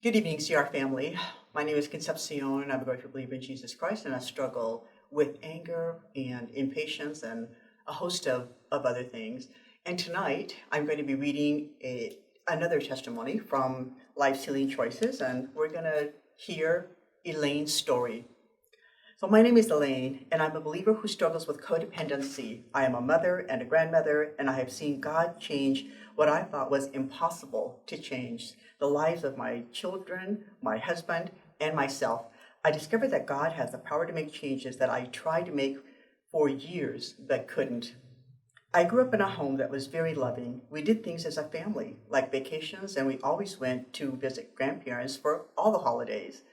Good evening, CR family. My name is Concepcion. I'm a grateful believer in Jesus Christ, and I struggle with anger and impatience and a host of other things. And tonight, I'm going to be reading another testimony from Life's Healing Choices, and we're going to hear Elaine's story. So my name is Elaine, and I'm a believer who struggles with codependency. I am a mother and a grandmother, and I have seen God change what I thought was impossible to change, the lives of my children, my husband, and myself. I discovered that God has the power to make changes that I tried to make for years but couldn't. I grew up in a home that was very loving. We did things as a family, like vacations, and we always went to visit grandparents for all the holidays.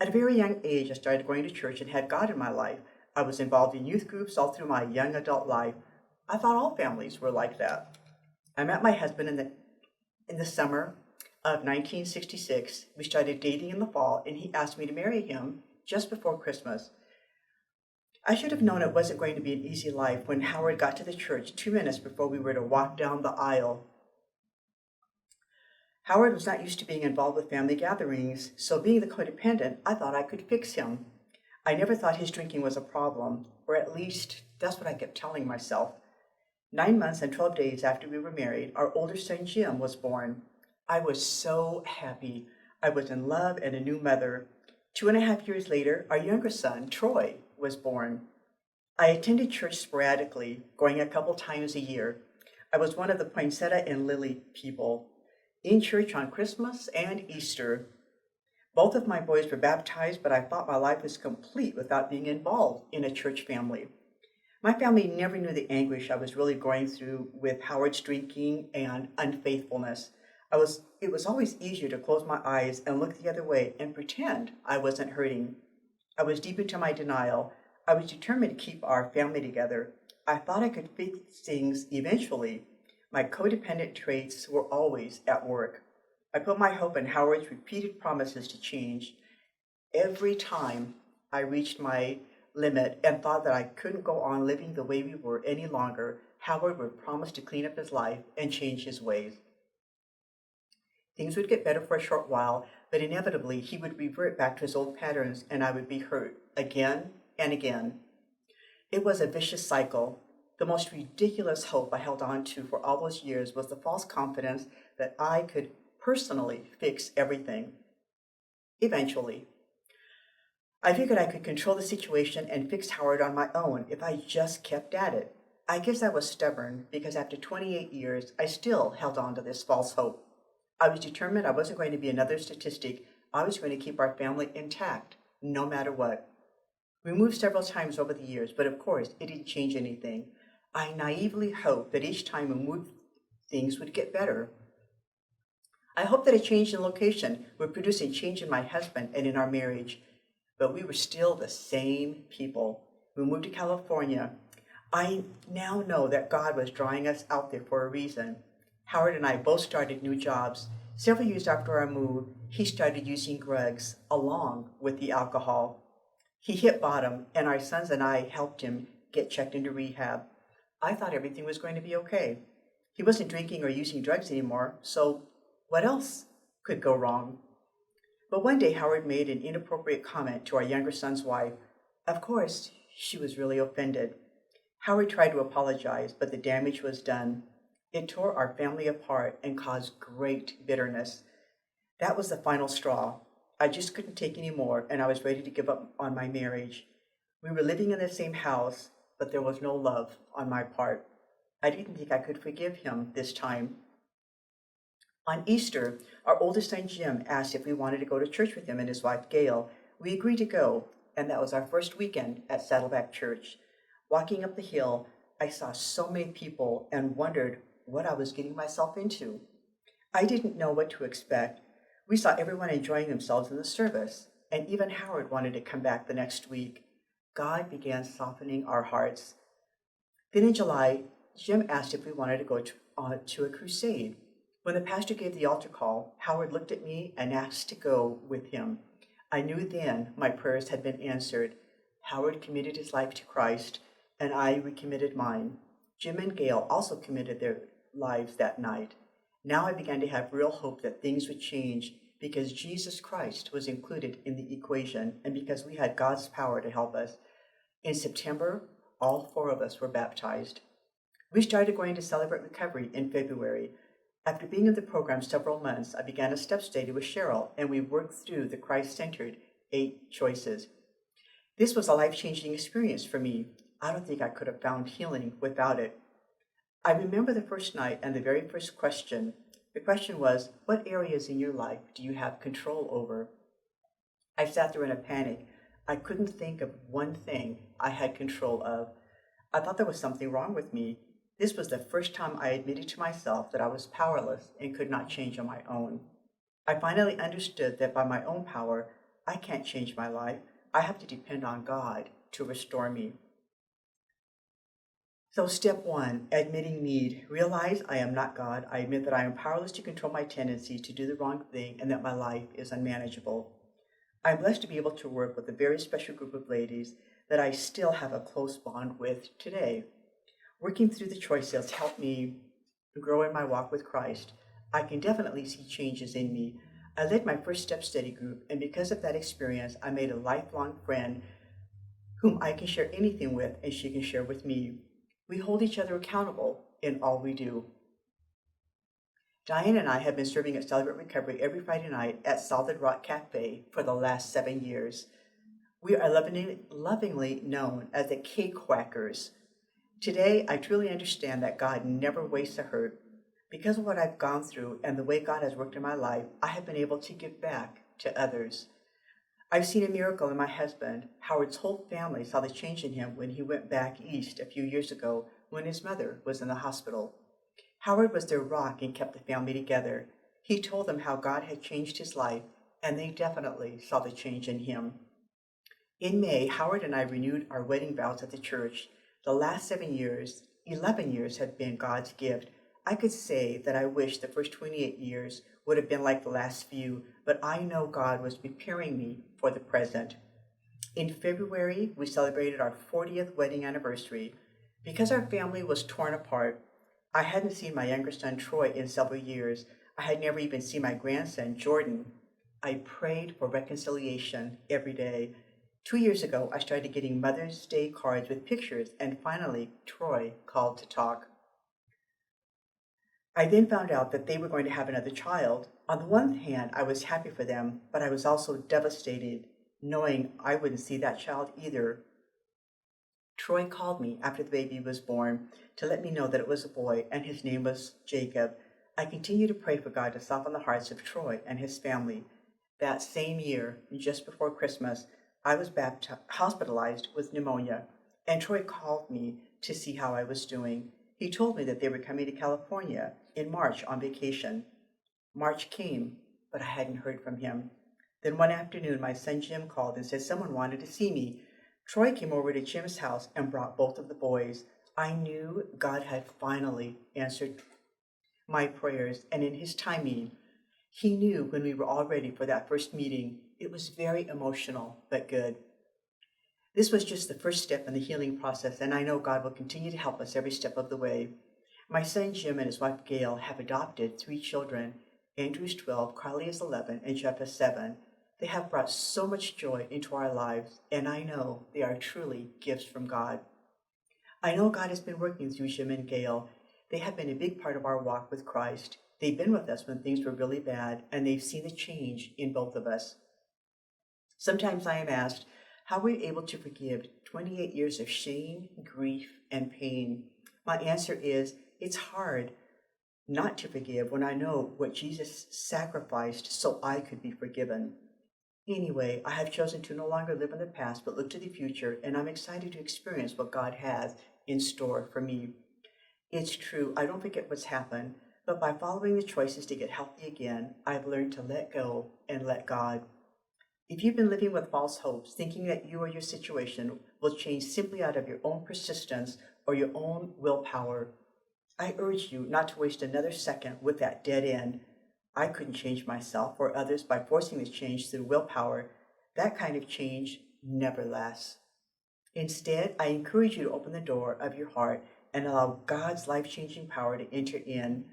At a very young age, I started going to church and had God in my life. I was involved in youth groups all through my young adult life. I thought all families were like that. I met my husband in the summer of 1966. We started dating in the fall, and he asked me to marry him just before Christmas. I should have known it wasn't going to be an easy life when Howard got to the church 2 minutes before we were to walk down the aisle. Howard was not used to being involved with family gatherings, so being the codependent, I thought I could fix him. I never thought his drinking was a problem, or at least that's what I kept telling myself. 9 months and 12 days after we were married, our older son Jim was born. I was so happy. I was in love and a new mother. 2.5 years later, our younger son, Troy, was born. I attended church sporadically, going a couple times a year. I was one of the poinsettia and lily people, in church on Christmas and Easter. Both of my boys were baptized, but I thought my life was complete without being involved in a church family. My family never knew the anguish I was really going through with Howard's drinking and unfaithfulness. It was always easier to close my eyes and look the other way and pretend I wasn't hurting. I was deep into my denial. I was determined to keep our family together. I thought I could fix things eventually. My codependent traits were always at work. I put my hope in Howard's repeated promises to change. Every time I reached my limit and thought that I couldn't go on living the way we were any longer, Howard would promise to clean up his life and change his ways. Things would get better for a short while, but inevitably he would revert back to his old patterns and I would be hurt again and again. It was a vicious cycle. The most ridiculous hope I held on to for all those years was the false confidence that I could personally fix everything. Eventually, I figured I could control the situation and fix Howard on my own if I just kept at it. I guess I was stubborn because after 28 years, I still held on to this false hope. I was determined I wasn't going to be another statistic. I was going to keep our family intact, no matter what. We moved several times over the years, but of course, it didn't change anything. I naively hoped that each time we moved, things would get better. I hoped that a change in location would produce a change in my husband and in our marriage, but we were still the same people. We moved to California. I now know that God was drawing us out there for a reason. Howard and I both started new jobs. Several years after our move, he started using drugs along with the alcohol. He hit bottom, and our sons and I helped him get checked into rehab. I thought everything was going to be okay. He wasn't drinking or using drugs anymore, so what else could go wrong? But one day Howard made an inappropriate comment to our younger son's wife. Of course, she was really offended. Howard tried to apologize, but the damage was done. It tore our family apart and caused great bitterness. That was the final straw. I just couldn't take any more, and I was ready to give up on my marriage. We were living in the same house, but there was no love on my part. I didn't think I could forgive him this time. On Easter, our oldest son Jim asked if we wanted to go to church with him and his wife Gail. We agreed to go, and that was our first weekend at Saddleback Church. Walking up the hill, I saw so many people and wondered what I was getting myself into. I didn't know what to expect. We saw everyone enjoying themselves in the service, and even Howard wanted to come back the next week. God began softening our hearts. Then in July, Jim asked if we wanted to go to a crusade. When the pastor gave the altar call, Howard looked at me and asked to go with him. I knew then my prayers had been answered. Howard committed his life to Christ, and I recommitted mine. Jim and Gail also committed their lives that night. Now I began to have real hope that things would change. because Jesus Christ was included in the equation and because we had God's power to help us. In September, all 4 of us were baptized. We started going to Celebrate Recovery in February. After being in the program several months, I began a step study with Cheryl, and we worked through the Christ-centered 8 choices. This was a life-changing experience for me. I don't think I could have found healing without it. I remember the first night and the very first question. The question was, what areas in your life do you have control over? I sat there in a panic. I couldn't think of one thing I had control of. I thought there was something wrong with me. This was the first time I admitted to myself that I was powerless and could not change on my own. I finally understood that by my own power, I can't change my life. I have to depend on God to restore me. So step 1, admitting need. Realize I am not God. I admit that I am powerless to control my tendency to do the wrong thing and that my life is unmanageable. I'm blessed to be able to work with a very special group of ladies that I still have a close bond with today. Working through the choices has helped me grow in my walk with Christ. I can definitely see changes in me. I led my first step study group, and because of that experience, I made a lifelong friend whom I can share anything with and she can share with me. We hold each other accountable in all we do. Diane and I have been serving at Celebrate Recovery every Friday night at Solid Rock Cafe for the last 7 years. We are lovingly known as the Cake Whackers. Today, I truly understand that God never wastes a hurt. Because of what I've gone through and the way God has worked in my life, I have been able to give back to others. I've seen a miracle in my husband. Howard's whole family saw the change in him when he went back east a few years ago when his mother was in the hospital. Howard was their rock and kept the family together. He told them how God had changed his life, and they definitely saw the change in him. In May, Howard and I renewed our wedding vows at the church. The last 11 years have been God's gift. I could say that I wish the first 28 years would have been like the last few, but I know God was preparing me for the present. In February, we celebrated our 40th wedding anniversary. Because our family was torn apart, I hadn't seen my younger son, Troy, in several years. I had never even seen my grandson, Jordan. I prayed for reconciliation every day. 2 years ago, I started getting Mother's Day cards with pictures, and finally, Troy called to talk. I then found out that they were going to have another child. On the one hand, I was happy for them, but I was also devastated, knowing I wouldn't see that child either. Troy called me after the baby was born to let me know that it was a boy and his name was Jacob. I continue to pray for God to soften the hearts of Troy and his family. That same year, just before Christmas, I was hospitalized with pneumonia, and Troy called me to see how I was doing. He told me that they were coming to California in March on vacation. March came, but I hadn't heard from him. Then one afternoon, my son Jim called and said someone wanted to see me. Troy came over to Jim's house and brought both of the boys. I knew God had finally answered my prayers, and in his timing, he knew when we were all ready for that first meeting. It was very emotional, but good. This was just the first step in the healing process, and I know God will continue to help us every step of the way. My son Jim and his wife Gail have adopted 3 children. Andrew's 12, Carly is 11, and Jeff is 7. They have brought so much joy into our lives, and I know they are truly gifts from God. I know God has been working through Jim and Gail. They have been a big part of our walk with Christ. They've been with us when things were really bad, and they've seen the change in both of us. Sometimes I am asked, how were you able to forgive 28 years of shame, grief, and pain? My answer is, it's hard not to forgive when I know what Jesus sacrificed so I could be forgiven. Anyway, I have chosen to no longer live in the past, but look to the future, and I'm excited to experience what God has in store for me. It's true, I don't forget what's happened, but by following the choices to get healthy again, I've learned to let go and let God. If you've been living with false hopes, thinking that you or your situation will change simply out of your own persistence or your own willpower, I urge you not to waste another second with that dead end. I couldn't change myself or others by forcing this change through willpower. That kind of change never lasts. Instead, I encourage you to open the door of your heart and allow God's life-changing power to enter in,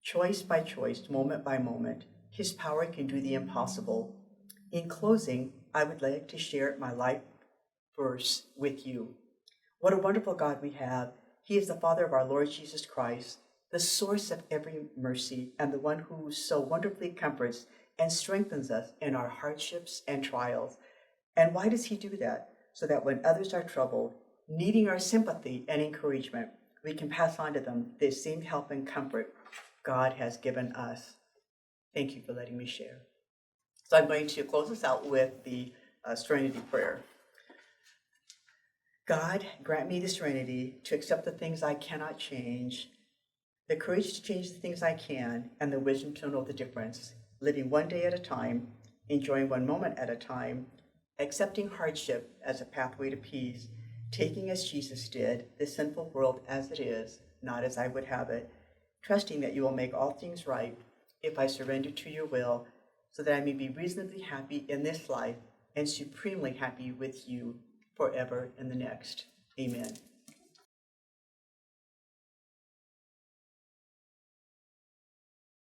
choice by choice, moment by moment. His power can do the impossible. In closing, I would like to share my life verse with you. What a wonderful God we have. He is the Father of our Lord Jesus Christ, the source of every mercy, and the one who so wonderfully comforts and strengthens us in our hardships and trials. And why does he do that? So that when others are troubled, needing our sympathy and encouragement, we can pass on to them the same help and comfort God has given us. Thank you for letting me share. So I'm going to close this out with the Serenity Prayer. God, grant me the serenity to accept the things I cannot change, the courage to change the things I can, and the wisdom to know the difference, living one day at a time, enjoying one moment at a time, accepting hardship as a pathway to peace, taking as Jesus did the sinful world as it is, not as I would have it, trusting that you will make all things right if I surrender to your will, so that I may be reasonably happy in this life and supremely happy with you forever in the next. Amen.